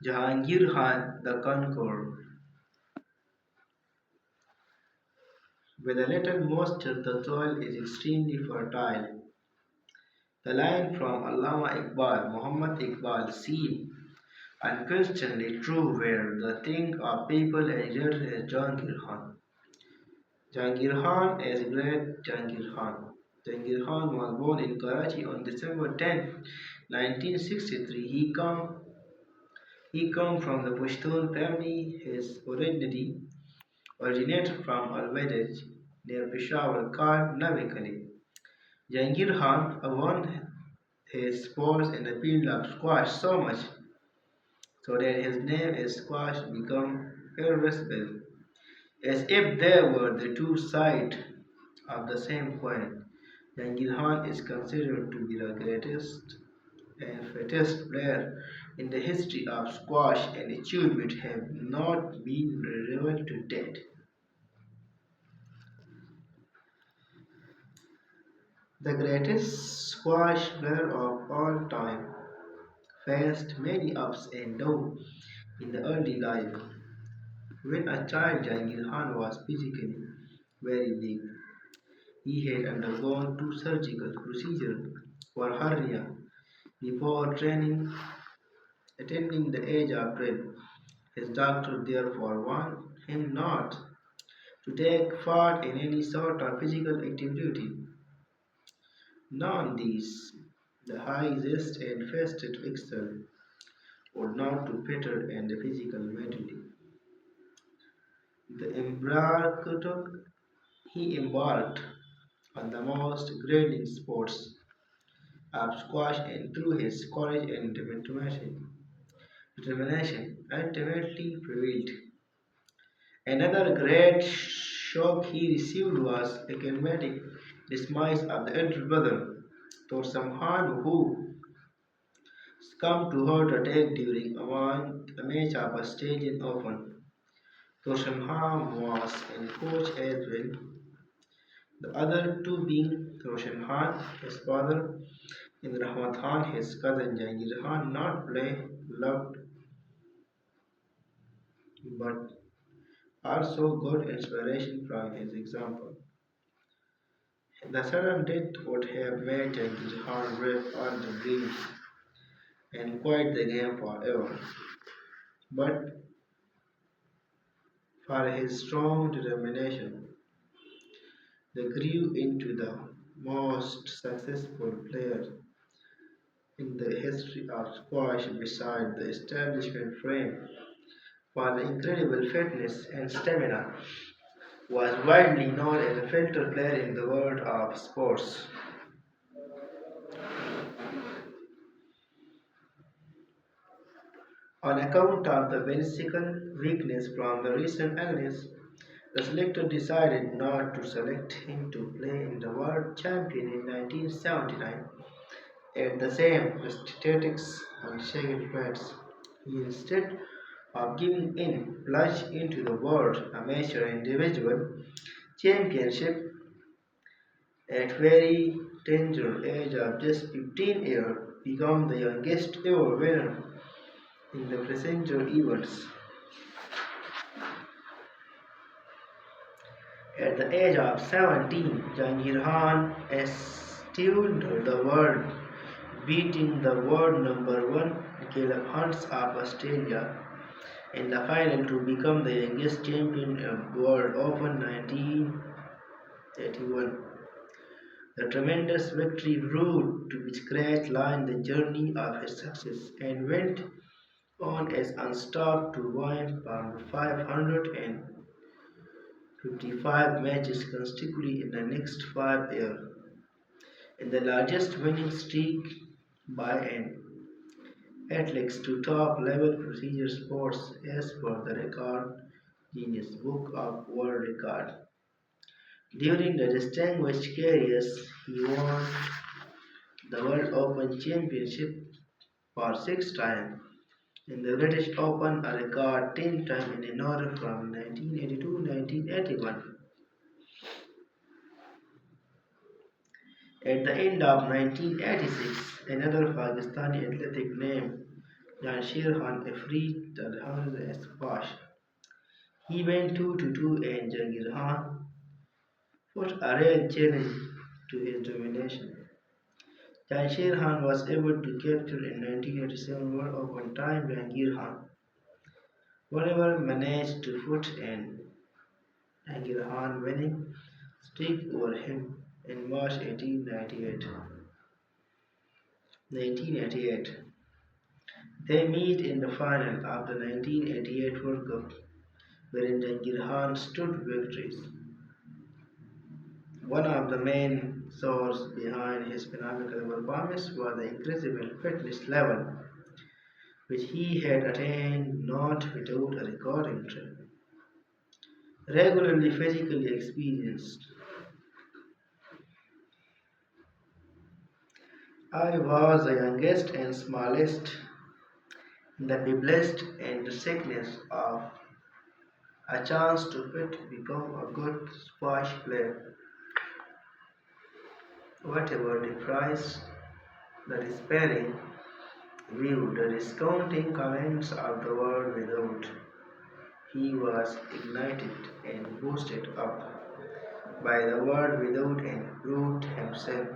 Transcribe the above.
Jahangir Khan the Conqueror. With a little moisture, the soil is extremely fertile. The line from Allama Iqbal, Muhammad Iqbal, seemed unquestionably true where the think of people as great as Jahangir Khan. Jahangir Khan is great Jahangir Khan. Jahangir Khan was born in Karachi on December 10, 1963. He come from the Pashtun family. His originally originated from a village near Peshawar called Navikali. Jahangir Khan won his sports in the field of squash so much so that his name is squash become irreversible, as if they were the two sides of the same coin. Jahangir Khan is considered to be the greatest and fittest player in the history of squash, and achievement have not been rivaled to date. The greatest squash player of all time faced many ups and downs in the early life. When a child, Jahangir Khan was physically very weak. He had undergone two surgical procedures for hernia before attaining the age of 12. His doctor therefore warned him not to take part in any sort of physical activity. None these, the high zest and fasted excel, or not to Peter and the physical mentally. The embarked, he embarked on the most grueling sports of squash and through his courage and determination ultimately prevailed. Another great shock he received was the academic dismiss of the elder brother, Torsam Khan, who succumbed to heart attack during a match of a Australian Open. Torsam Khan was in coach as well, the other two being Roshan Khan, his father, and Rahmat Khan, his cousin Jahangir Khan, not play loved but also got inspiration from his example. The sudden death would have made Jahangir Khan break all the dreams and quit the game forever. But for his strong determination, they grew into the most successful player in the history of squash beside the establishment frame. For the incredible fitness and stamina, was widely known as a filter player in the world of sports. On account of the physical weakness from the recent illness, the selector decided not to select him to play in the World Champion in 1979 at the same statistics on second pads. He instead of giving in plunged into the World Amateur Individual Championship at very tender age of just 15 years, become the youngest ever winner in the passenger events. At the age of 17, Jahangir Khan astounded the world, beating the world number one Caleb Hunts of Australia in the final to become the youngest champion of World Open 1981. The tremendous victory proved to be scratch line the journey of his success and went on as unstopped to win from 555 matches consecutively in the next 5 years, and the largest winning streak by an athlete to top level procedure sports as per the record Guinness Book of World Records. During the distinguished careers, he won the World Open Championship for six times, in the British Open a record 10 times in order from 1982 to 1981. At the end of 1986, another Pakistani athlete named Jansher Khan, a free Tadhar squash. He went 2-2 and Jahangir Khan put a real challenge to his domination. Jansher Khan was able to capture in 1987 World Open time Jahangir Khan, however, managed to put an Jahangir Khan winning streak over him in March 1988. They meet in the final of the 1988 World Cup, wherein Jahangir Khan stood victorious. One of the main sources behind his phenomenal performance was the incredible fitness level which he had attained not without a recording trip. Regularly physically experienced, I was the youngest and smallest in the feeblest and the sickness of a chance to become a good squash player. Whatever the price, the despairing view, the discounting comments of the world without, he was ignited and boosted up by the word without and proved himself